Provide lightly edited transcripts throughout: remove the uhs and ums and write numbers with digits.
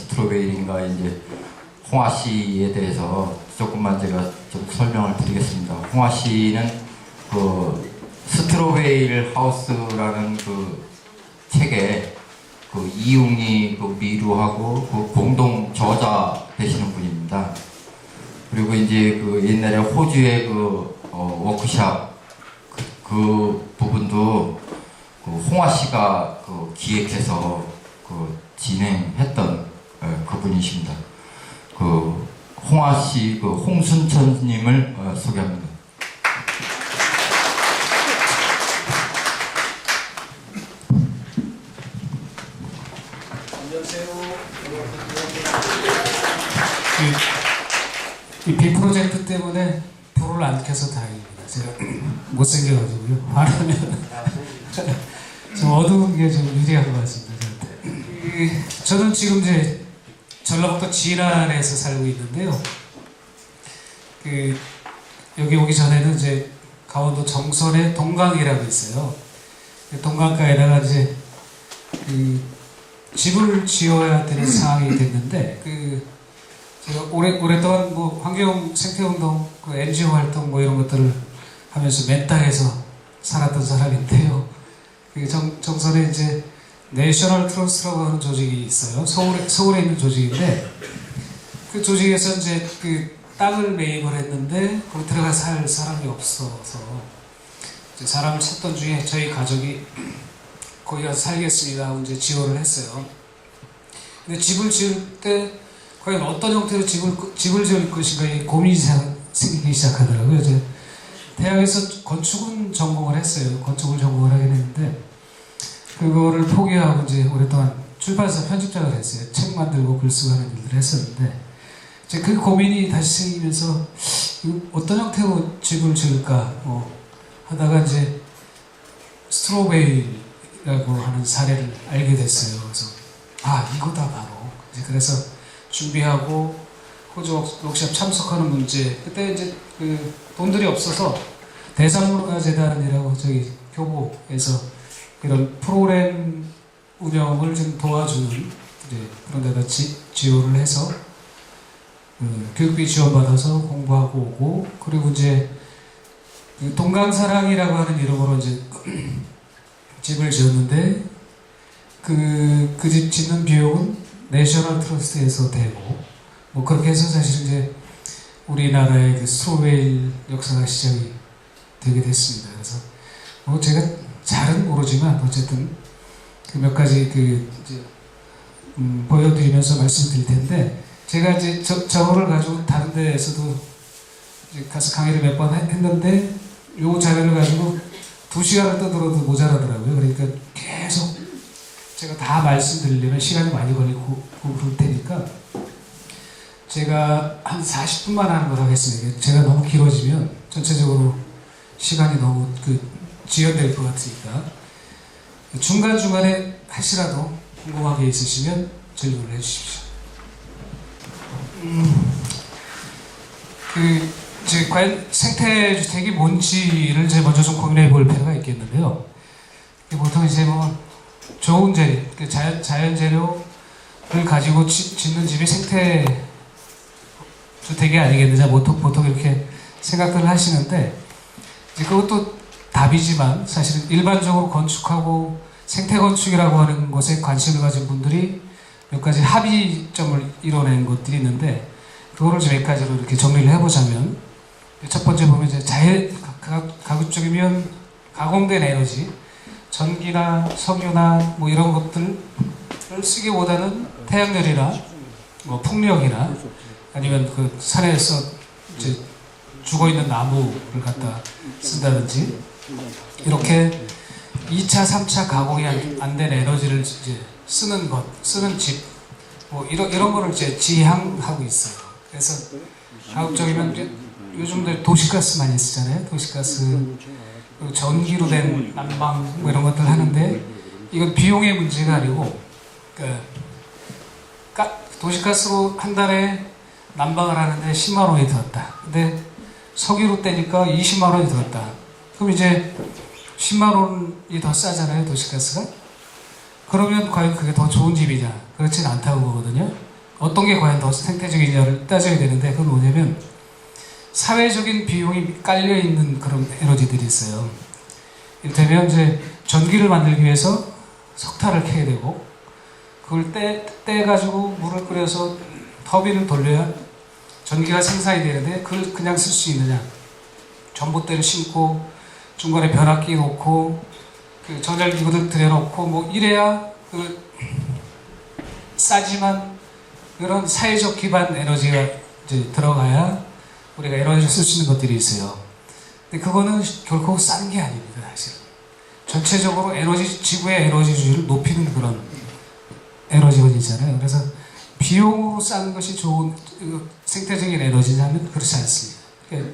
스트로베리인가 이제 홍화 씨에 대해서 조금만 제가 좀 설명을 드리겠습니다. 홍화 씨는 그 스트로베일 하우스라는 그 책에 그 이웅이 그 미루하고 그 공동 저자 되시는 분입니다. 그리고 이제 그 옛날에 호주의 그 워크샵 그 부분도 그 홍화 씨가 그 기획해서 그 진행했던 그분이십니다. 그 홍화 씨, 그 홍순천님을 소개합니다. 안녕하세요. 이 비프로젝트 때문에 불을 안 켜서 다행입니다. 제가 못생겨가지고요. 바르면 좀 어두운 게 좀 유리한 것 같습니다. 저한테. 저는 지금 이제 전라북도 진안에서 살고 있는데요. 여기 오기 전에는 이제 강원도 정선에 동강이라고 있어요. 동강가에다가 이제 집을 지어야 되는 상황이 됐는데 제가 오랫동안 뭐 환경 생태운동, 그 NGO 활동 뭐 이런 것들을 하면서 맨 땅에서 살았던 사람인데요. 정선에 이제 내셔널 트러스트라고 하는 조직이 있어요. 서울에 있는 조직인데 그 조직에서 이제 그 땅을 매입을 했는데 거기 들어가 살 사람이 없어서 이제 사람을 찾던 중에 저희 가족이 거기 가서 살겠습니다 하고 이제 지원을 했어요. 근데 집을 지을 때 과연 어떤 형태로 집을 지을 것인가 고민이 생기기 시작하더라고요. 이제 대학에서 건축은 전공을 했어요. 건축을 전공을 하긴 했는데 그거를 포기하고 이제 오랫동안 출판사 편집장을 했어요. 책 만들고 글 쓰고 하는 일들을 했었는데 이제 그 고민이 다시 생기면서 어떤 형태로 집을 지을까 하다가 이제 스트로베일이라고 하는 사례를 알게 됐어요. 그래서 이거다 바로. 이제 그래서 준비하고 호주 워크숍 참석하는 문제. 그때 이제 그 돈들이 없어서 대상문화재단이라고 저기 교보에서 이런 프로그램 운영을 좀 도와주는 그런 데다 지원을 해서 교육비 지원받아서 공부하고 오고, 그리고 이제 동강사랑이라고 하는 이름으로 이제 집을 지었는데 그 집 짓는 비용은 내셔널 트러스트에서 되고 뭐 그렇게 해서 사실 이제 우리나라의 그 스트로베일 역사가 시작이 되게 됐습니다. 그래서 뭐 제가 잘은 모르지만 어쨌든 그 몇 가지 이제 보여드리면서 말씀드릴 텐데, 제가 이제 저거를 가지고 다른 데에서도 이제 가서 강의를 몇 번 했는데 요 자료를 가지고 2시간을 떠들어도 모자라더라고요. 그러니까 계속 제가 다 말씀드리려면 시간이 많이 걸리고 그럴 테니까 제가 한 40분만 하는 걸 하겠습니다. 제가 너무 길어지면 전체적으로 시간이 너무 지연될 것 같으니까 중간중간에 혹시라도 궁금한 게 있으시면 질문을 해주십시오. 이제 과연 생태주택이 뭔지를 이제 먼저 좀 고민해 볼 필요가 있겠는데요. 보통 이제 뭐 좋은 재료, 자연 재료를 가지고 짓는 집이 생태 주택이 아니겠느냐 보통 이렇게 생각들을 하시는데, 이제 그것도 답이지만 사실은 일반적으로 건축하고 생태 건축이라고 하는 것에 관심을 가진 분들이 몇 가지 합의점을 이뤄낸 것들이 있는데, 그거를 몇 가지로 이렇게 정리를 해보자면, 첫 번째 보면 이제 가급적이면 가공된 에너지, 전기나 석유나 뭐 이런 것들을 쓰기보다는 태양열이나 뭐 풍력이나 아니면 그 산에서 이제 죽어있는 나무를 갖다 쓴다든지, 이렇게 2차, 3차 가공이 안 된 에너지를 이제 쓰는 집, 뭐 이런 거를 이제 지향하고 있어요. 그래서 가급적이면 요즘들 도시가스 많이 쓰잖아요. 도시가스, 전기로 된 난방 뭐 이런 것들 하는데, 이건 비용의 문제가 아니고 도시가스로 한 달에 난방을 하는데 10만 원이 들었다. 근데 석유로 떼니까 20만 원이 들었다. 그럼 이제 10만 원이 더 싸잖아요, 도시가스가. 그러면 과연 그게 더 좋은 집이냐? 그렇진 않다고 보거든요. 어떤 게 과연 더 생태적이냐를 따져야 되는데, 그건 뭐냐면 사회적인 비용이 깔려 있는 그런 에너지들이 있어요. 이를테면 이제 전기를 만들기 위해서 석탄을 캐야 되고, 그걸 떼가지고 물을 끓여서 터빈을 돌려야 전기가 생산이 되는데, 그걸 그냥 쓸 수 있느냐. 전봇대를 심고 중간에 변압기 놓고 그 정전기구들 들여놓고 뭐 이래야 그 싸지만 그런 사회적 기반 에너지가 이제 들어가야 우리가 에너지를 쓸 수 있는 것들이 있어요. 근데 그거는 결코 싼 게 아닙니다, 사실. 전체적으로 지구의 에너지주의를 높이는 그런 에너지원이잖아요. 그래서 비용으로 싼 것이 좋은 생태적인 에너지냐면 그렇지 않습니다. 그러니까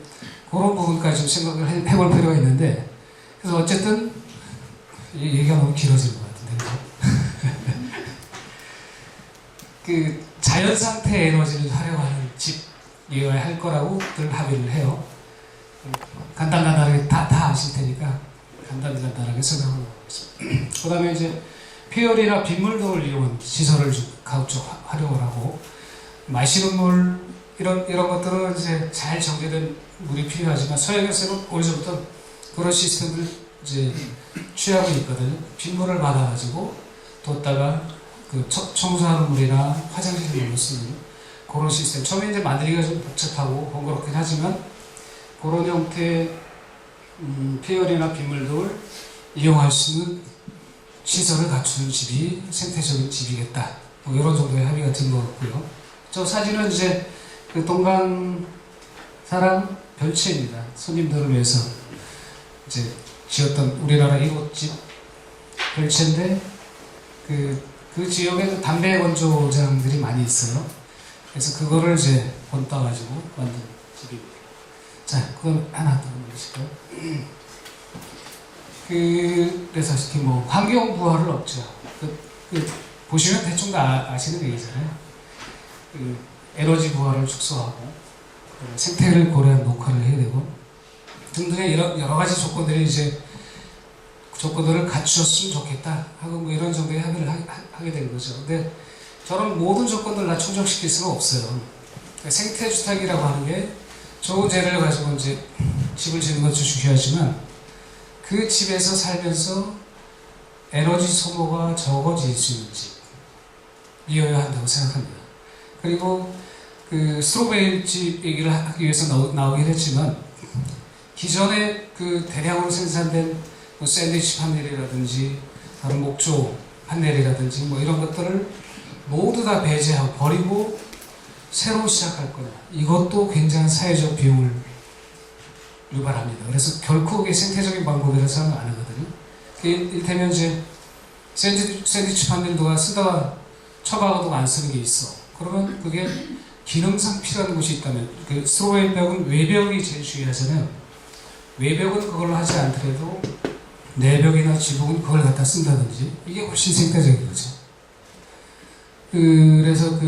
그런 부분까지 좀 생각을 해볼 필요가 있는데, 그래서 어쨌든 얘기가 너무 길어지는 것 같은데 그 자연 상태 에너지를 활용하는 집이어야 할 거라고 늘 합의를 해요. 간단하게 다 아실 테니까 간단하게 설명을 하겠습니다. 그 다음에 이제 폐열이나 빗물 등을 이용한 시설을 가급적 활용을 하고, 마시는 물 이런 것들은 이제 잘 정제된 물이 필요하지만 서양에서는 오래전부터 그런 시스템을 이제 취하고 있거든요. 빗물을 받아가지고 뒀다가 그 청소하는 물이나 화장실 물로 쓰는 그런 시스템. 처음에 이제 만들기가 좀 복잡하고 번거롭긴 하지만 그런 형태의 폐열이나 빗물 등을 이용할 수 있는 시설을 갖추는 집이 생태적인 집이겠다. 뭐 이런 정도의 합의가 된 것 같고요. 저 사진은 이제 그 동강 사랑 별채입니다. 손님들을 위해서 이제 지었던 우리나라 1호집 별채인데 그 지역에 담배 건조장들이 많이 있어요. 그래서 그거를 이제 본따가지고 만든 집입니다. 자, 그건 하나 더 보실까요? 그래서 이렇게 뭐 환경 부활을 없죠. 보시면 대충 다 아시는 얘기잖아요. 에너지 부활을 축소하고 생태를 고려한 녹화를 해야 되고 등등의 여러 가지 조건들이 이제 조건들을 갖추었으면 좋겠다 하고 뭐 이런 정도의 합의를 하게 된 거죠. 근데 저런 모든 조건들을 다 충족시킬 수는 없어요. 생태 주택이라고 하는 게 좋은 재료를 가지고 이제 집을 지는 것도 중요하지만 그 집에서 살면서 에너지 소모가 적어질 수 있는 집이어야 한다고 생각합니다. 그리고 그 스트로베리 집 얘기를 하기 위해서 나오긴 했지만 기존에 그 대량으로 생산된 뭐 샌드위치 판넬이라든지 다른 목조 판넬이라든지 뭐 이런 것들을 모두 다 배제하고 버리고 새로 시작할 거냐. 이것도 굉장한 사회적 비용을 유발합니다. 그래서 결코 그게 생태적인 방법이라고 생각 안 하거든요. 이를테면 이제 샌드위치 판넬 누가 쓰다가 처박아도 안 쓰는 게 있어. 그러면 그게 기능상 필요한 곳이 있다면, 그 스트로베리 벽은 외벽이 제일 중요하잖아요. 외벽은 그걸로 하지 않더라도 내벽이나 지붕은 그걸 갖다 쓴다든지 이게 훨씬 생태적인 거죠. 그래서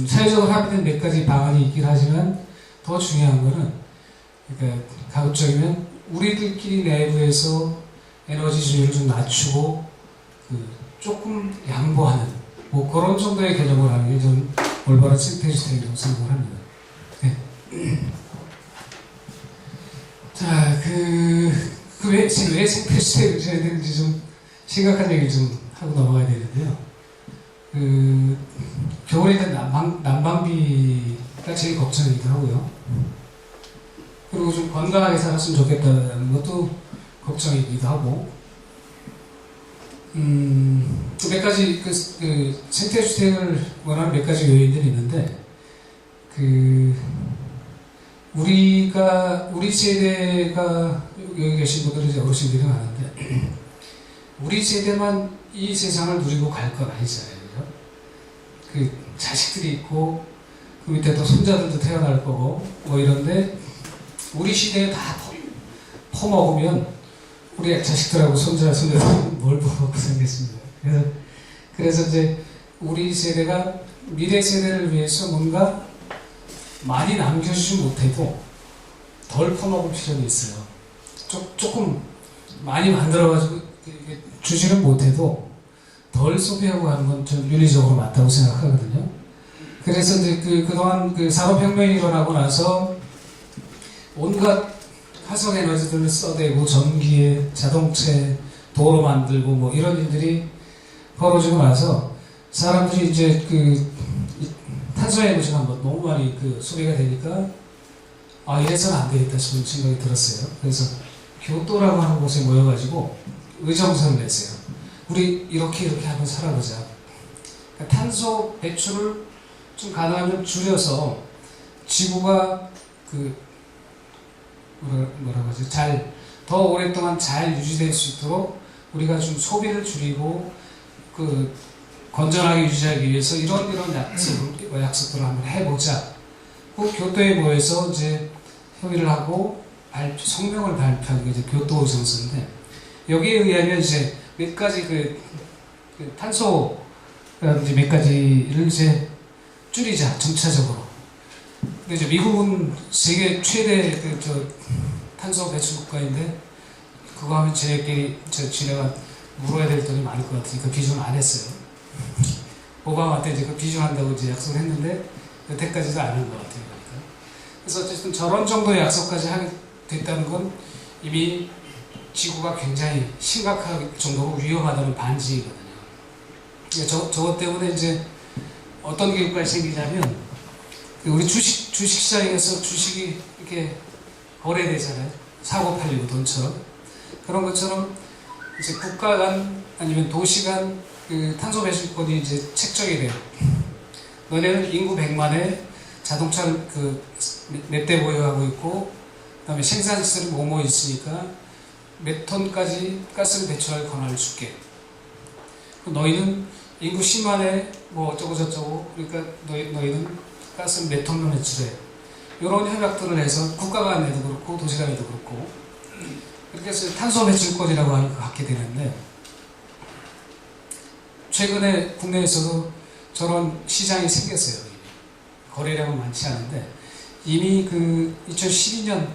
사회적으로 합의된 몇 가지 방안이 있긴 하지만 더 중요한 거는 그러니까 가급적이면 우리들끼리 내부에서 에너지주의를 좀 낮추고 조금 양보하는 뭐 그런 정도의 개념을 하는 게 좀 올바른 생태주택이라고 생각을 합니다. 네. 자, 왜 생태주택을 지어야 되는지 좀 심각한 얘기를 좀 하고 넘어가야 되는데요. 겨울에 대한 난방비가 제일 걱정이기도 하고요. 그리고 좀 건강하게 살았으면 좋겠다는 것도 걱정이기도 하고, 몇 가지 생태주택을 원하는 몇 가지 요인들이 있는데, 우리 세대가 여기 계신 분들은 이제 어르신들이 많은데, 우리 세대만 이 세상을 누리고 갈 건 아니잖아요. 그 자식들이 있고, 그 밑에 또 손자들도 태어날 거고, 뭐 이런데, 우리 시대에 다 퍼먹으면, 우리 자식들하고 손자들은 뭘 퍼먹고 살겠습니다. 그래서 이제 우리 세대가 미래 세대를 위해서 뭔가 많이 남겨주지 못해도 덜 퍼먹을 필요는 있어요. 조금 많이 만들어가지고 주지는 못해도 덜 소비하고 가는 건 좀 윤리적으로 맞다고 생각하거든요. 그래서 이제 그동안 그 산업혁명이 일어나고 나서 온갖 화석 에너지들을 써대고 전기에 자동차에 도로 만들고 뭐 이런 일들이 벌어지고 나서 사람들이 이제 탄소 에너지가 너무 많이 소비가 되니까 이래서는 안 되겠다 싶은 생각이 들었어요. 그래서 교토라고 하는 곳에 모여가지고 의정서를 냈어요. 우리 이렇게 한번 살아보자. 그러니까 탄소 배출을 좀 가능하면 줄여서 지구가 뭐라고 하지? 더 오랫동안 잘 유지될 수 있도록 우리가 좀 소비를 줄이고 건전하게 유지하기 위해서 이런 약속들을 한번 해보자. 교토에 모여서 이제 협의를 하고 성명을 발표한 게 이제 교토 의정서인데, 여기에 의하면 이제 몇 가지 탄소라든지 몇 가지를 이제 줄이자, 점차적으로. 근데 이제 미국은 세계 최대 탄소 배출 국가인데, 그거 하면 지네가 물어야 될 돈이 많을 것 같으니까 비준을 안 했어요. 오바마 때 이제 비준한다고 이제 약속을 했는데, 여태까지도 안 한 것 같아요. 그러니까. 그래서 어쨌든 저런 정도의 약속까지 하게 됐다는 건 이미 지구가 굉장히 심각할 정도로 위험하다는 반증이거든요. 그러니까 저것 때문에 이제 어떤 계획까지 생기냐면, 우리 주식시장에서 주식이 이렇게 거래되잖아요. 사고 팔리고 돈처럼. 그런 것처럼 이제 국가 간 아니면 도시 간 탄소 배출권이 이제 책정이 돼요. 너네는 인구 100만에 자동차를 몇 대 보유하고 있고, 그 다음에 생산시설이 뭐뭐 있으니까 몇 톤까지 가스를 배출할 권한을 줄게. 너희는 인구 10만에 뭐 어쩌고 저쩌고, 그러니까 너희는 가스를 몇 톤만 배출해. 이런 협약들을 해서 국가 간에도 그렇고 도시 간에도 그렇고, 이렇게 해서 탄소 배출권이라고 하는 걸 갖게 되는데, 최근에 국내에서도 저런 시장이 생겼어요. 거래량은 많지 않은데, 이미 2012년,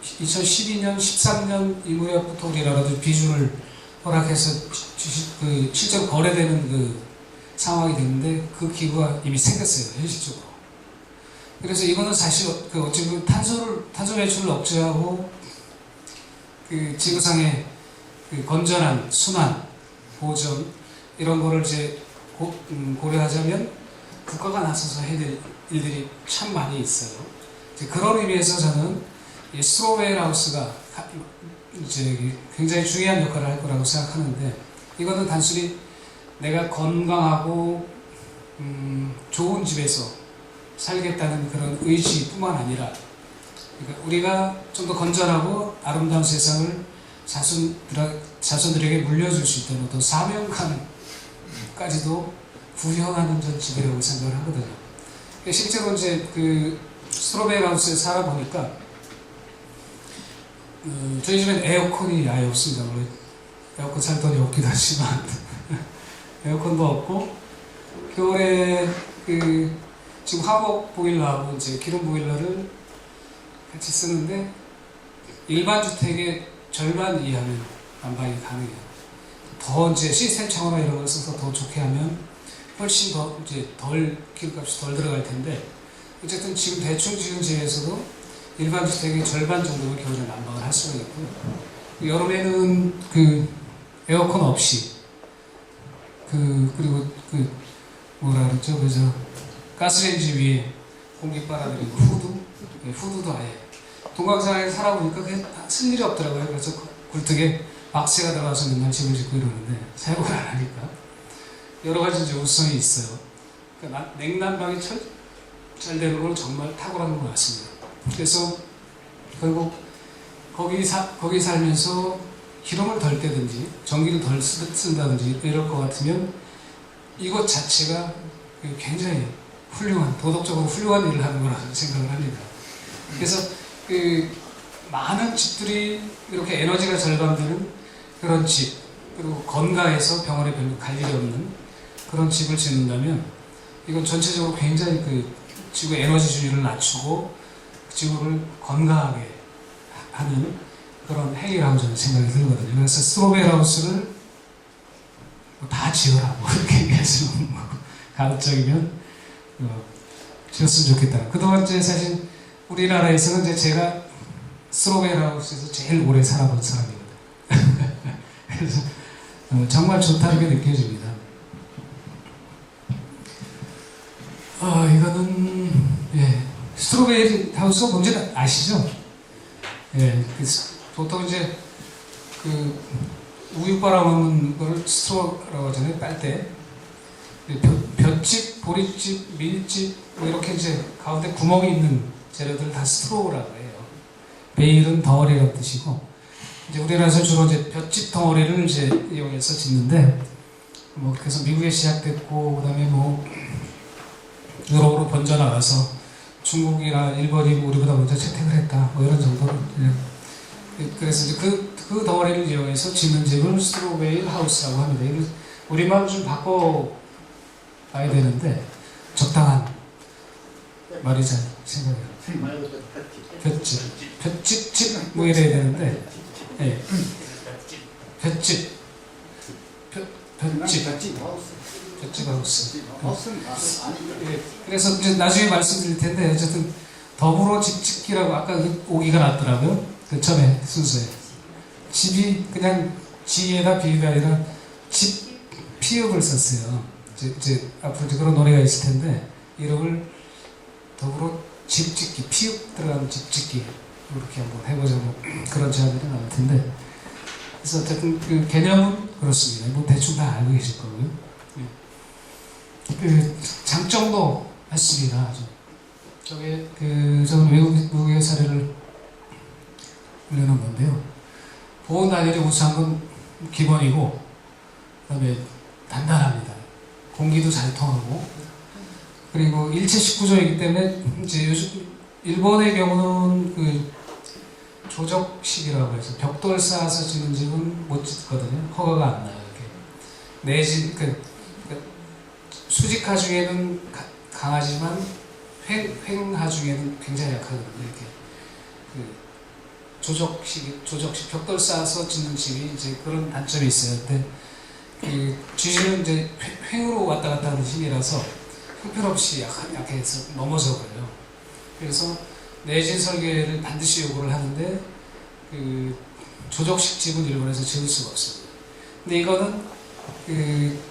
13년 이 무렵부터 우리나라도 비준을 허락해서 실제로 거래되는 상황이 됐는데, 그 기구가 이미 생겼어요, 현실적으로. 그래서 이거는 사실 어찌 보면 탄소 배출을 억제하고 지구상의 건전한 순환, 보전 이런 거를 이제 고려하자면 국가가 나서서 해야 될 일들이 참 많이 있어요. 이제 그런 의미에서 저는 이 스로웨일 하우스가 이제 굉장히 중요한 역할을 할 거라고 생각하는데, 이거는 단순히 내가 건강하고 좋은 집에서 살겠다는 그런 의지뿐만 아니라, 그러니까 우리가 좀 더 건전하고 아름다운 세상을 자손들에게 물려줄 수 있다는 어떤 사명감까지도 구현하는 전 집이라고 생각을 하거든요. 실제로 이제 스트로베리 하우스에 살아보니까 저희 집엔 에어컨이 아예 없습니다. 물론 에어컨 살 돈이 없기도 하지만 에어컨도 없고, 겨울에 지금 화목 보일러하고 이제 기름 보일러를 같이 쓰는데, 일반 주택의 절반 이하면 난방이 가능해요. 더 이제 시스템 창호나 이런 걸 써서 더 좋게 하면 훨씬 더 이제 기름값이 덜 들어갈 텐데, 어쨌든 지금 대충 지은 집에서도 일반 주택의 절반 정도는 겨울에 난방을 할 수가 있고요. 여름에는 에어컨 없이 그리고 뭐라 그랬죠? 가스레인지 위에 공기 빨아들이고 후드도 아예. 동강산에 살아보니까 그게 쓸 일이 없더라고요. 그래서 굴뚝에 박스가 들어가서 맨날 집을 짓고 이러는데 사용을 안 하니까 여러 가지 이제 우수성이 있어요. 그러니까 냉난방이 잘 되는 건 정말 탁월한 것 같습니다. 그래서 결국 거기 살면서 기름을 덜 떼든지 전기를 덜 쓴다든지 이럴 것 같으면 이것 자체가 굉장히 도덕적으로 훌륭한 일을 하는 거라고 생각을 합니다. 그래서 많은 집들이 이렇게 에너지가 절감되는 그런 집, 그리고 건강해서 병원에 별로 갈 일이 없는 그런 집을 짓는다면, 이건 전체적으로 굉장히 지구 에너지주의를 낮추고 지구를 건강하게 하는 그런 행위라고 저는 생각이 들거든요. 그래서 스트로베리 하우스를 다 지어라 이렇게 얘기해서 가급적이면 지었으면 좋겠다. 그동안 이제 사실 우리나라에서는 이제 제가 스트로베리 하우스에서 제일 오래 살아본 사람이거든요. 그래서 정말 좋다는 게 느껴집니다. 이거는 스트로베리 하우스가 뭔지 아시죠? 보통 이제 그 우유바람 오는 거를 스트로라고 하잖아요. 빨대. 볏짚, 보리집, 밀집 뭐 이렇게 이제 가운데 구멍이 있는 재료들 다 스트로라고 해요. 베일은 덩어리라는 뜻이고, 이제 우리나라에서 주로 이제 볏짚 덩어리를 이제 이용해서 짓는데, 뭐 그래서 미국에 시작됐고, 그다음에 뭐 유럽으로 번져나가서 중국이나 일본이 우리보다 먼저 채택을 했다. 뭐 이런 정도로. 그래서 이제 그 덩어리를 이용해서 짓는 집을 스트로베리 하우스라고 합니다. 우리말 좀 바꿔봐야 되는데 적당한 말이자 생각해요. 볏짚 뭐 이래야 되는데, 볏짚 하우스. 그래서 이제 나중에 말씀드릴 텐데 어쨌든 더불어 집짓기라고 아까 오기가 났더라고요. 그 처음에 순서에 집이 그냥 지에다 비가 아니라 집 피읍을 썼어요. 이제 앞으로 이제 그런 노래가 있을 텐데 이름을 더불어 집짓기 피읍 들어가는 집짓기 이렇게 한번 해보자 뭐 그런 제안들이 나올 텐데 그래서 어쨌든 그 개념은 그렇습니다. 뭐 대충 다 알고 계실 거고요. 그 장점도 했습니다. 저게 저는 외국의 사례를 올려놓은 건데요. 보온 단열이 우수한 건 기본이고, 그다음에 단단합니다. 공기도 잘 통하고, 그리고 일체식 구조이기 때문에 이제 요즘 일본의 경우는 그 조적식이라고 해서 벽돌 쌓아서 짓는 집은 못 짓거든요. 허가가 안 나요. 이렇게 내진 수직화 중에는 강하지만 횡화 중에는 굉장히 약하거든요. 이렇게 조적식 벽돌 쌓아서 짓는 집이 이제 그런 단점이 있어요. 근데 그 지진은 이제 횡으로 왔다 갔다 하는 힘이라서 형편없이 약해서 넘어져 버려요. 그래서 내진 설계를 반드시 요구를 하는데 그 조적식 집은 일본에서 지을 수가 없습니다. 근데 이거는 그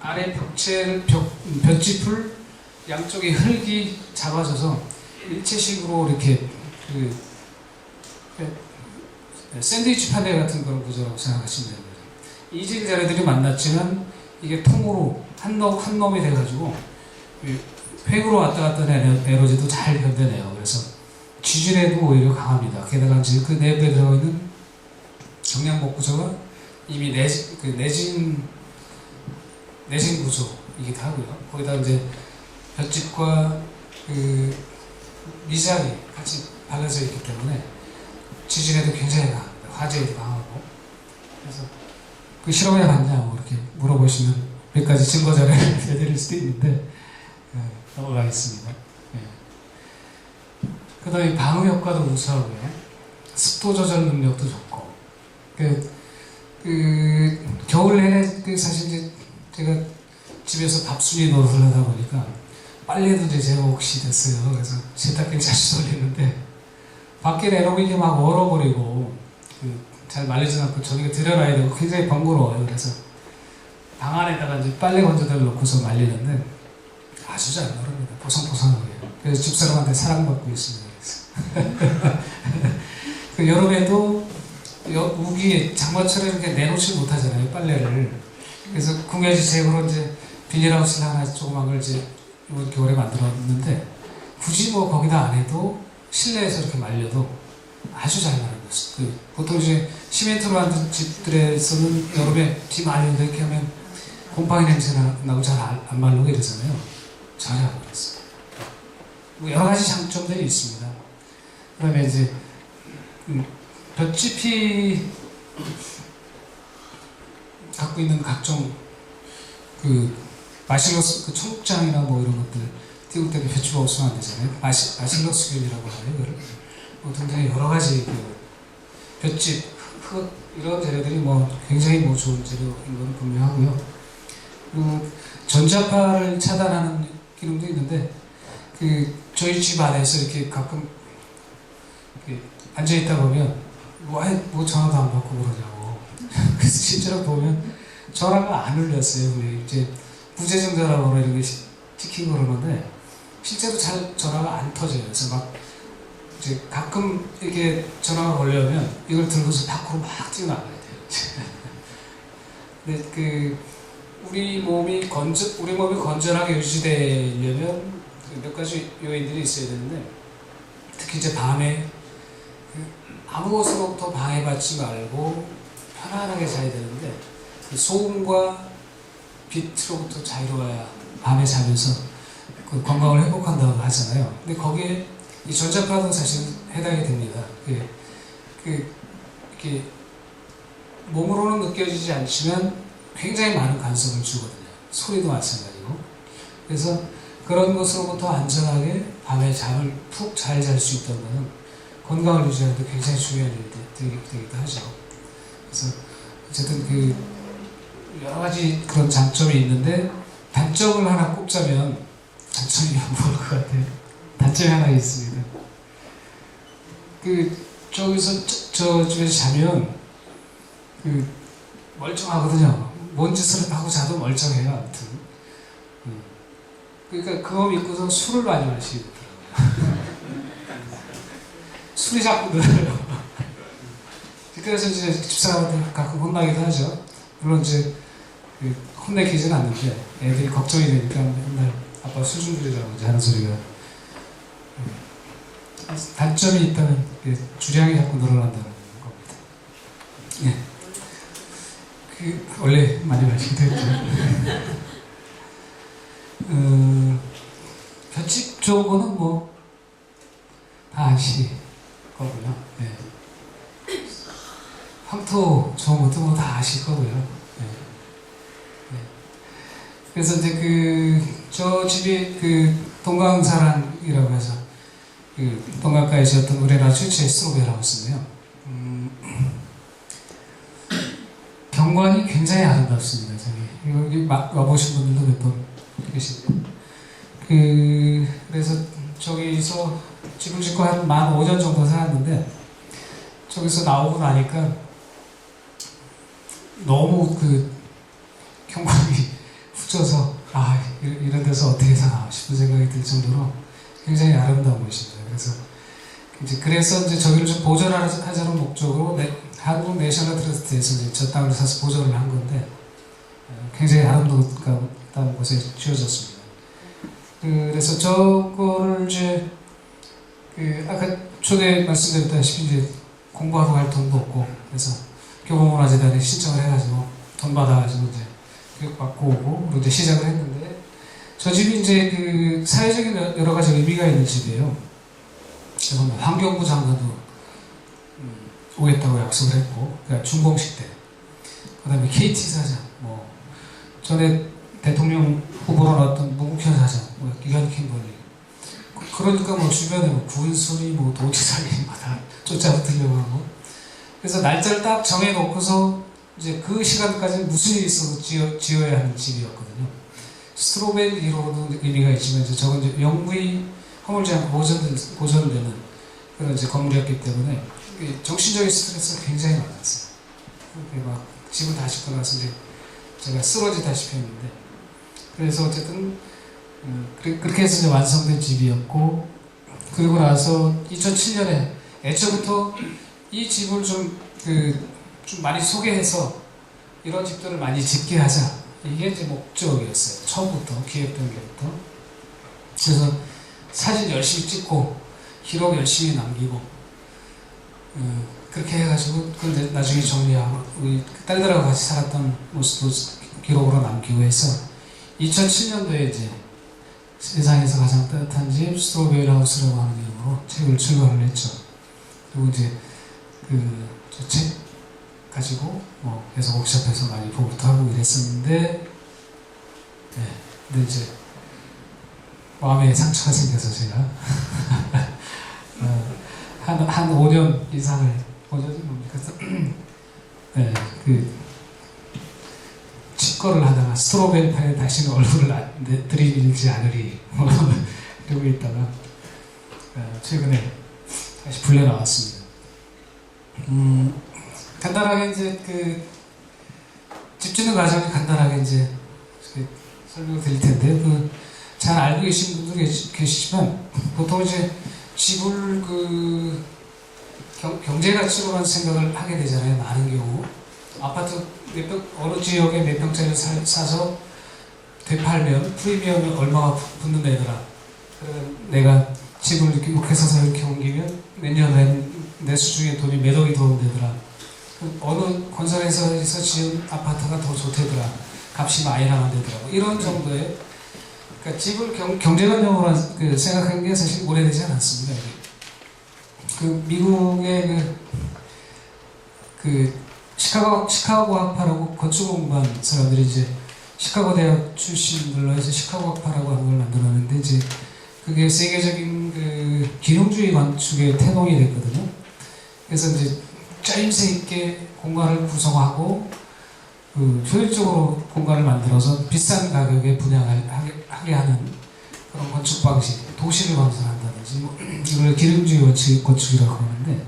아래 볏짚을 양쪽에 흙이 잡아져서 일체식으로 이렇게 샌드위치 판넬 같은 그런 구조라고 생각하시면 됩니다. 이질 자료들이 만났지만 이게 통으로 한 놈이 돼가지고 획으로 왔다 갔다 하는 에너지도 잘 견뎌내요. 그래서 지진에도 오히려 강합니다. 게다가 이제 그 내부에 들어가 있는 경량목 구조가 이미 내진 구조이기도 하고요. 거기다 이제 볏짚과 그 미세하게 같이 발라져 있기 때문에 지진에도 굉장히 강합니다. 화재에도 강하고. 그래서 그 실험해 봤냐고 이렇게 물어보시면 몇 가지 증거 자료를 해드릴 수도 있는데 넘어가겠습니다. 그 다음에 방음 효과도 우수하고요. 습도 조절 능력도 좋고. 겨울 내내 사실 이제 제가 집에서 밥순이 노릇을 하다 보니까 빨래도 이제 제가 몫이 됐어요. 그래서 세탁기를 자주 돌리는데 밖에 내놓으면 이게 막 얼어버리고 잘 말리지 않고 저녁에 들여놔야 되고 굉장히 번거로워요. 그래서 방 안에다가 이제 빨래 건조대를 놓고서 말리는데 아주 잘 마릅니다. 보송보송하게. 그래서 집사람한테 사랑받고 있습니다. 그 여름에도 우기에 장마철에 이렇게 내놓지 못하잖아요. 빨래를. 그래서 궁여지책으로 이제 비닐하우스 하나 조그만 걸 이제 이번 겨울에 만들었는데 굳이 뭐 거기다 안 해도 실내에서 이렇게 말려도 아주 잘 마릅니다. 보통 이제 시멘트로 만든 집들에서는 여름에 비 말리는데 이렇게 하면 곰팡이 냄새가 나고 잘 안 말르고 이러잖아요. 전혀 안 그랬어요. 뭐 여러 가지 장점들이 있습니다. 그 다음에 이제 볏짚이 갖고 있는 각종 마실러스 청국장이나 뭐 이런 것들 띄울 때도 볏짚이 없으면 안 되잖아요. 마실러스균이라고 하요. 이거를 뭐 굉장히 여러 가지 볏짚, 흙 이런 재료들이 뭐 굉장히 뭐 좋은 재료인 건 분명하고요. 그 전자파를 차단하는 기능도 있는데 저희 집 안에서 이렇게 가끔 이렇게 앉아 있다 보면 뭐 전화도 안 받고 그러냐고. 그래서 실제로 보면 전화가 안 울렸어요. 우리 이제 부재중 전화번호 이런 게 찍히고 그러는데 실제로 잘 전화가 안 터져요. 그래서 막 이제 가끔 이렇게 전화가 걸려면 이걸 들고서 밖으로 막 뛰어나가야 돼요. 근데 우리 몸이 건전하게 유지되려면 몇 가지 요인들이 있어야 되는데, 특히 이제 밤에 아무 것으로부터 방해받지 말고 편안하게 자야 되는데, 소음과 빛으로부터 자유로워야 밤에 자면서 건강을 회복한다고 하잖아요. 근데 거기에 이 전자파도 사실 해당이 됩니다. 이렇게 몸으로는 느껴지지 않지만 굉장히 많은 간섭을 주거든요. 소리도 마찬가지고. 그래서 그런 것으로부터 안전하게 밤에 잠을 푹 잘 잘 수 있다는 것은 건강을 유지하는 데 굉장히 중요한 일이 되기도 하죠. 그래서 어쨌든 여러 가지 그런 장점이 있는데, 단점을 하나 꼽자면 단점이 뭐일 것 같아요? 단점이 하나 있습니다. 저기서 저 집에서 자면 멀쩡하거든요. 뭔 짓을 하고 자도 멀쩡해요. 아무튼. 그러니까 그거 믿고서 술을 많이 마시더라고요. 술이 자꾸 늘어요. 그래서 이제 집사람한테 가끔 혼나기도 하죠. 물론 이제 혼내키지는 않는데 애들이 걱정이 되니까 맨날 아빠 술 좀 줄이라고 이제 하는 소리가. 단점이 있다면 주량이 자꾸 늘어난다는 겁니다. 예. 원래 많이 마시기도 했죠. 규칙 좋은 거는 뭐 다 아시 거고요. 예. 황토 좋은 것도 뭐 다 아실 거고요. 예. 예. 그래서 이제 저 집이 동강사랑이라고 해서 동강가에 지었던 우리나라 최초의 스트로베리하우스인데요. 경관이 굉장히 아름답습니다. 여기 와보신 분들도 몇 번 계시고요. 그래서 저기서 집을 짓고 한 만 5년 정도 살았는데, 저기서 나오고 나니까 너무 경관이 후져서 이런 데서 어떻게 사나 싶은 생각이 들 정도로 굉장히 아름다운 곳입니다. 그래서 이제 저기를 좀 보존하자는 목적으로 한국 내셔널 트러스트에서 이제 저 땅을 사서 보존을 한 건데, 굉장히 아름다운 곳에 지어졌습니다. 그래서 저거를 이제 아까 초대 말씀드렸다시피 이제 공부하러 갈 돈도 없고, 그래서 교보문화재단에 신청을 해가지고 돈 받아가지고 이제 교육받고 오고 그리고 이제 시작을 했는데, 저 집이 이제 사회적인 여러 가지 의미가 있는 집이에요. 그래서 환경부 장관도 오겠다고 약속을 했고, 그러니까 준공식 때, 그 다음에 KT 사장, 전에 대통령 후보로 나왔던 무국현 사장, 기관 킴벌리. 그러니까 주변에 군수니 도지사니 다 쫓아붙으려고 하고. 그래서 날짜를 딱 정해놓고서 이제 그 시간까지 무슨 일이 있어도 지어야 하는 집이었거든요. 스트로베리로도 의미가 있지만, 저건 이제 영구히 허물지 않고 보존되는 그런 이제 건물이었기 때문에 정신적인 스트레스가 굉장히 많았어요. 막 집을 다 짓고 나서 이제 제가 쓰러지다시피 했는데, 그래서 어쨌든 그렇게 해서 이제 완성된 집이었고, 그리고 나서 2007년에 애초부터 이 집을 좀 많이 소개해서 이런 집들을 많이 짓게 하자, 이게 이제 목적이었어요. 처음부터 기획된 게부터. 그래서 사진 열심히 찍고 기록 열심히 남기고 그렇게 해가지고 그걸 나중에 정리하고 우리 딸들하고 같이 살았던 모습도 기록으로 남기고 해서 2007년도에 이제 세상에서 가장 따뜻한 집 스트로베리하우스라고 하는 이름으로 책을 출간을 했죠. 그리고 이제 저 책 가지고 계속 워크숍에서 많이 보고도 하고 이랬었는데, 근데 이제 마음에 상처가 생겨서 제가 한 5년 이상을 5년이 뭡니까? 찌꺼를 하다가 스트로베리 판에 다시는 얼굴을 들이밀지 않으리 뭐 이러고 있다가 최근에 다시 불려 나왔습니다. 간단하게 이제 집 짓는 과정이 간단하게 이제 설명을 드릴 텐데요. 잘 알고 계신 분도 계시지만 보통 이제 집을 경제 가치로만 생각을 하게 되잖아요. 많은 경우 아파트 어느 지역에 몇 평짜리를 사서 되팔면 프리미엄이 얼마가 붙는 애더라. 내가 집을 이렇게 이렇게 사서 이렇게 옮기면 몇 년 후에 내 수중에 돈이 몇 억이 더 온대더라. 어느 건설회사에서 지은 아파트가 더 좋대더라. 값이 많이 나간대더라. 뭐 이런 정도의 그러니까 집을 경제관념으로 생각하는 게 사실 오래되지 않았습니다. 미국의 시카고 학파라고 건축 공부한 사람들이 이제 시카고 대학 출신들로 해서 시카고 학파라고 하는 걸 만들었는데 이제 그게 세계적인 기능주의 건축의 태동이 됐거든요. 그래서 이제 짜임새 있게 공간을 구성하고 효율적으로 공간을 만들어서 비싼 가격에 분양하게 하는 그런 건축 방식, 도시를 건설한다든지 뭐 이걸 기능주의 건축이라고 하는데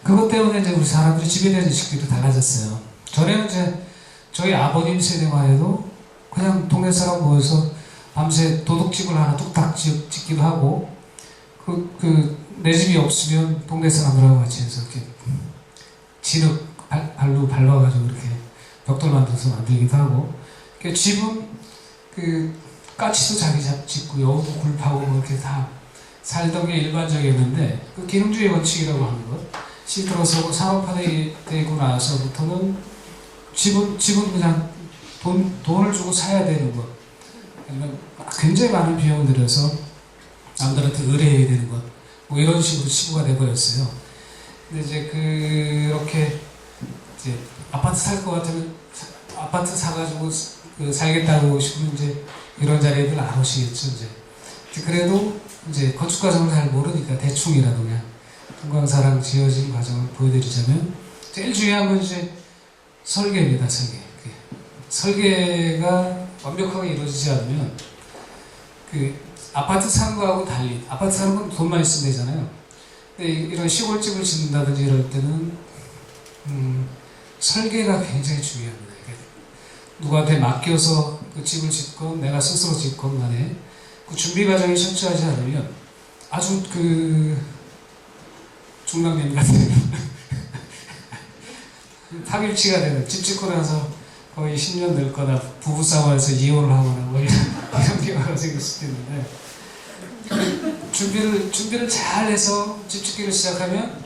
그것 때문에 이제 우리 사람들이 집에 대한 인식들이 달라졌어요. 전에는 이제 저희 아버님 세대만 해도 그냥 동네 사람 모여서 밤새 도둑집을 하나 뚝딱 짓기도 하고 내 집이 없으면 동네 사람들하고 같이 해서 이렇게 진흙 발로 밟아가지고 이렇게 벽돌 만들어서 만들기도 하고 집은 까치도 자기 짓고 여우도 굴 파고 뭐 이렇게 다 살던 게 일반적이었는데 기능주의 원칙이라고 하는 것이 들어서 산업화되고 나서부터는 집은 그냥 돈을 주고 사야 되는 것 아니면 굉장히 많은 비용을 들여서 남들한테 의뢰해야 되는 것 뭐 이런 식으로 시부가 돼버렸어요. 근데 이제 그렇게 이제 아파트 살 것 같으면 아파트 사가지고 살겠다고 싶으면 이제 이런 자리에들 안 오시겠죠. 이제 그래도 이제 건축 과정을 잘 모르니까 대충이라도 그냥 금강사랑 지어진 과정을 보여드리자면 제일 중요한 건 이제 설계입니다. 설계가 완벽하게 이루어지지 않으면 아파트 사는 거하고 달리 아파트 사는 건 돈만 있으면 되잖아요. 근데 이런 시골집을 짓는다든지 이럴 때는 설계가 굉장히 중요합니다. 누구한테 맡겨서 그 집을 짓건 내가 스스로 짓건 간에 그 준비 과정이 철저하지 않으면 아주 중랑년 같은 타밀치가 되는 집 짓고 나서 거의 10년 늙거나 부부싸움에서 이혼을 하거나 뭐 이런 경우가 생길 수도 있는데 준비를 잘 해서 집 짓기를 시작하면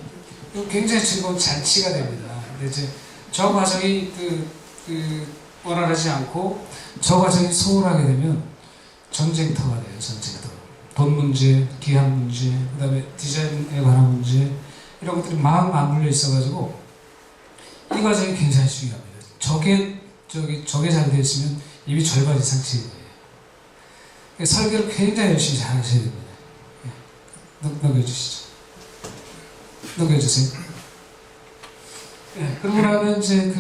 굉장히 즐거운 잔치가 됩니다. 근데 이제 저 과정이 원활하지 않고 저 과정이 소홀하게 되면 전쟁터가 돼요. 전쟁터. 돈 문제, 기한 문제, 그 다음에 디자인에 관한 문제 이런 것들이 막 맞물려 있어가지고 이 과정이 굉장히 중요합니다. 저게 잘 되어 있으면 이미 절반 이상 치는 거예요. 설계를 굉장히 열심히 잘 하셔야 됩니다. 넘겨주시죠. 넘겨주세요. 그러고 나면 이제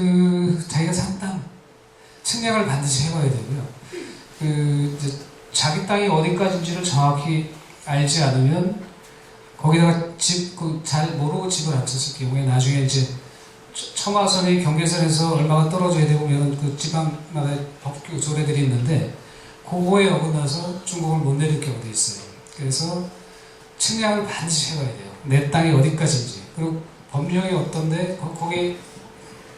자기가 산 땅 측량을 반드시 해봐야 되고요. 이제 자기 땅이 어디까지인지를 정확히 알지 않으면 거기다가 잘 모르고 집을 안 쳤을 경우에 나중에 이제 청화선이 경계선에서 얼마가 떨어져야 되고 그 지방마다 법규 조례들이 있는데 그거에 어긋나서 중공을 못 내릴 경우도 있어요. 그래서 측량을 반드시 해봐야 돼요. 내 땅이 어디까지인지 그리고 법령이 어떤데 거기에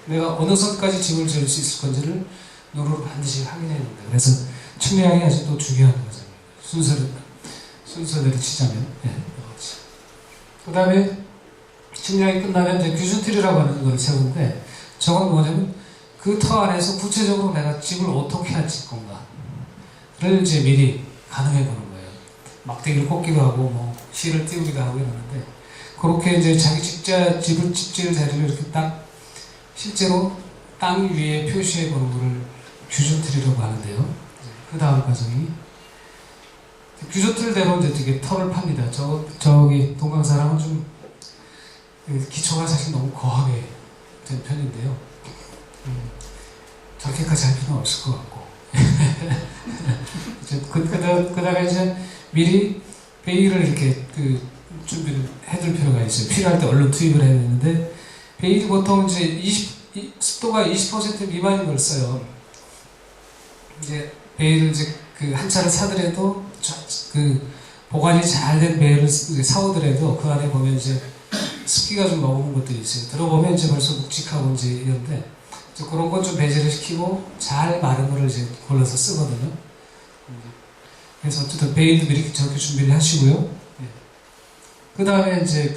내가 어느 선까지 집을 지을 수 있을 건지를 노력을 반드시 확인해야 됩니다. 그래서 측량이 아주 또 중요한 거잖아요. 순서대로 치자면. 그 다음에 측량이 끝나면 이제 규준틀이라고 하는 걸 세우는데 저건 뭐냐면 그 터 안에서 구체적으로 내가 집을 어떻게 할지 건가를 이제 미리 가늠해 보는 거예요. 막대기를 꽂기도 하고 뭐 실을 띄우기도 하고 이러는데 그렇게 이제 자기 집을 지을 자리를 이렇게 딱 실제로 땅 위에 표시해 보는 거를 규준틀이라고 하는데요. 그 다음 과정이 규준틀대로 이제 되게 털을 팝니다. 저기 동강사랑은 좀 기초가 사실 너무 거하게 된 편인데요. 저렇게까지 할 필요는 없을 것 같고. 그 다음에 이제 미리 베일을 이렇게 준비를 해둘 필요가 있어요. 필요할 때 얼른 투입을 해야 되는데, 베일이 보통 이제 습도가 20% 미만인 걸 써요. 이제 베일을 이제 한 차를 사더라도 보관이 잘 된 베일을 사오더라도 그 안에 보면 이제 습기가 좀 머무는 것들이 있어요. 들어보면 이제 벌써 묵직하고 이제 이런데, 이제 그런 건 좀 배제를 시키고 잘 마른 거를 이제 골라서 쓰거든요. 그래서 어쨌든 베일도 미리 저렇게 준비를 하시고요. 그 다음에 이제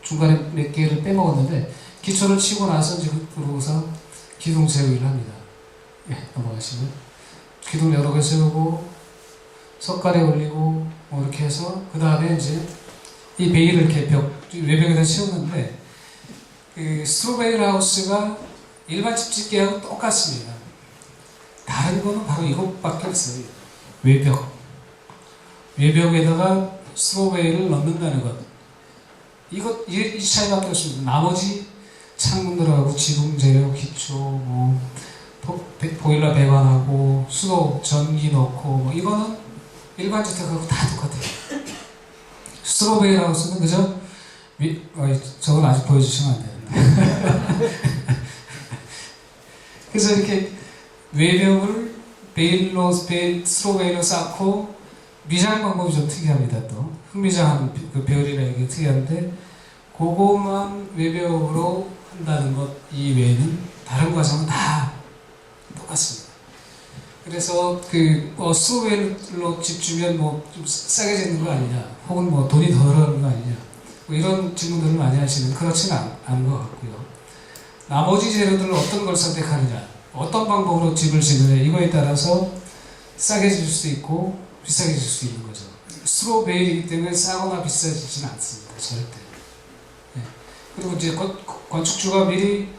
중간에 몇 개를 빼먹었는데, 기초를 치고 나서 이제 그러고서 기둥 세우기를 합니다. 넘어가시면 기둥 여러 개 세우고 석가래 올리고 뭐 이렇게 해서 그 다음에 이제 이 베일을 이렇게 외벽에다 세우는데, 스트로베리 하우스가 일반 집짓기하고 똑같습니다. 다른 거는 바로 이것밖에 없어요. 외벽에다가 스트로베리를 넣는다는 것. 이 차이밖에 없습니다. 나머지 창문 들어가고 지붕 재료, 기초, 뭐 보일러 배관하고 수도, 전기 넣고 뭐 이거는 일반 주택하고 다 똑같아요. 스트로베리 하우스는 그저 저건 아직 보여주시면 안 되는데. 그래서 이렇게 외벽을 스트로베리로 쌓고 미장 방법이 좀 특이합니다. 또 흑미장하는 배열이라는 게 특이한데, 그것만 외벽으로 한다는 것 이외에는 다른 과정은 다 똑같습니다. 그래서 스트로베리로 집 주면 뭐 좀 싸게 짓는 거 아니냐, 혹은 뭐 돈이 더 들어가는 거 아니냐, 뭐 이런 질문들을 많이 하시는데 그렇지는 않은 것 같고요. 나머지 재료들을 어떤 걸 선택하느냐, 어떤 방법으로 집을 짓느냐, 이거에 따라서 싸게 질 수 있고 비싸게 질 수 있는 거죠. 스트로베리이기 때문에 싸거나 비싸지지는 않습니다. 절대. 그리고 이제 건축주가 미리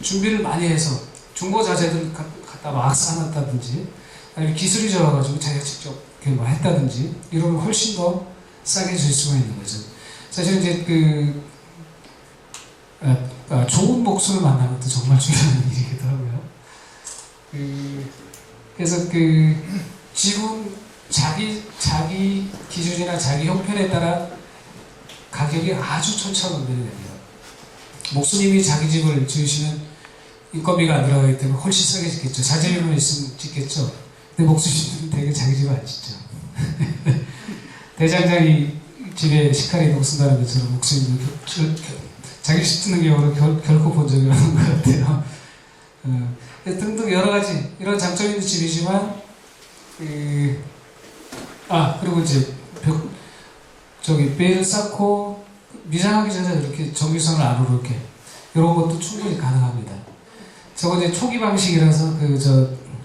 준비를 많이 해서 중고 자재들 갖다 막 사놨다든지, 아니면 기술이 좋아가지고 자기가 직접 이렇게 뭐 했다든지 이러면 훨씬 더 싸게 줄 수가 있는 거죠. 사실 이제 좋은 목수를 만나는 것도 정말 중요한 일이기도 하고요. 그래서 집은 자기 기준이나 자기 형편에 따라 가격이 아주 천차만별이 됩니다. 목수님이 자기 집을 지으시면 인건비가 안 들어가기 때문에 훨씬 싸게 짓겠죠. 자재비만 있으면 짓겠죠. 근데 목수님은 되게 자기 집 안 짓죠. 대장장이 집에 식칼이 쓴다는 것처럼 목수님도 자기 집 짓는 경우는 결코 본 적이 없는 것 같아요. 등등 여러 가지 이런 장점이 있는 집이지만, 그리고 이제 베일을 쌓고 미장하기 전에 이렇게 전기선을 안으로 이렇게 이런 것도 충분히 가능합니다. 저거 이제 초기 방식이라서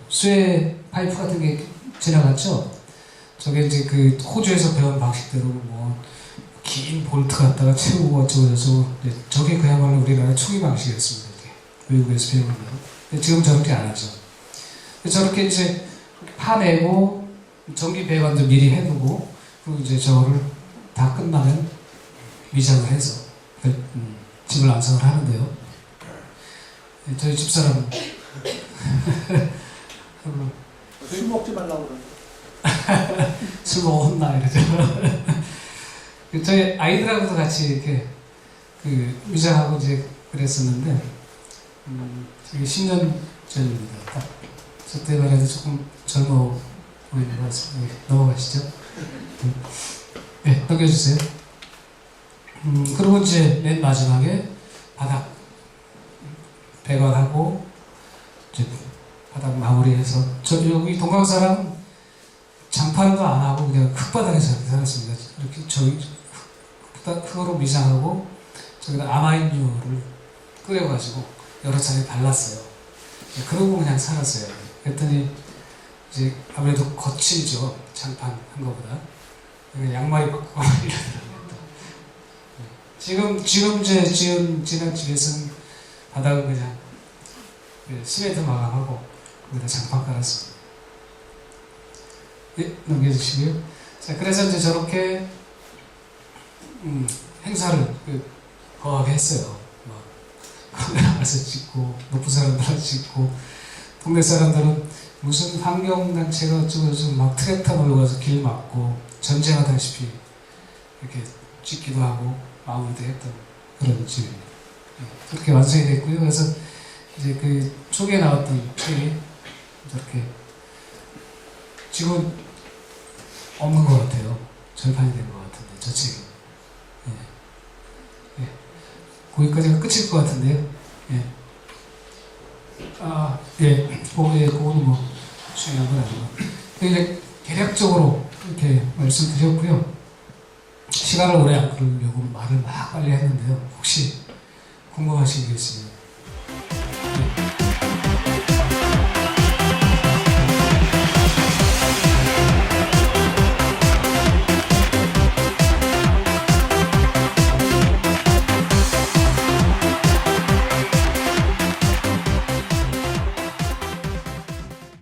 쇠 파이프 같은 게 지나갔죠. 저게 이제 호주에서 배운 방식대로 뭐 긴 볼트 갖다가 채우고 어쩌고저쩌고, 저게 그야말로 우리나라 초기 방식이었습니다. 외국에서 배운 거. 지금 저렇게 안 하죠. 저렇게 이제 파내고 전기 배관도 미리 해두고, 그리고 이제 저거를 다 끝나면 미장을 해서 집을 완성을 하는데요. 저희 집사람 술 먹지 말라고 그러죠. 술 먹어 혼나 이러죠. 저희 아이들하고도 같이 이렇게 미장하고 이제 그랬었는데, 저게 10년 전입니다. 딱 저 때만 해도 조금 젊어 보이는 것 같습니다. 넘어가시죠. 네, 넘겨주세요. 그리고 이제 맨 마지막에 바닥 배관하고 이제 바닥 마무리해서, 여기 동강사람 장판도 안 하고 그냥 흙바닥에서 이렇게 살았습니다. 이렇게 저기 흙으로 미장하고 저기다 아마인유를 끓여가지고 여러 차례 발랐어요. 그러고 그냥 살았어요. 그랬더니 이제 아무래도 거칠죠, 장판 한 거보다. 양말이 벗고 이러더라고요. 지금 이제 지난 집에서는 바닥은 그냥 시멘트 마감하고 거기다 장판 깔았습니다. 예, 넘겨주시고요. 자, 그래서 이제 저렇게 행사를 거하게 했어요. 카메라 가서 찍고 높은 사람들한테 찍고 동네 사람들은 무슨 환경단체가 어쩌고저쩌고 막 트랙터 몰고 가서 길 막고 전쟁하다시피 이렇게 찍기도 하고 마무리도 했던 그런 집입니다. 그렇게 완성이 됐고요. 그래서 이제 그 초기에 나왔던 책이 이렇게 지금 없는 것 같아요. 절판이 된 것 같은데 저 책이. 예. 거기까지가 끝일 것 같은데요. 예. 그거는 뭐 중요한 건 아니고. 이제 개략적으로 이렇게 말씀드렸고요. 시간을 오래 안 끌려고 말을 막 빨리 했는데요. 혹시 궁금하신 게 있으면. 네.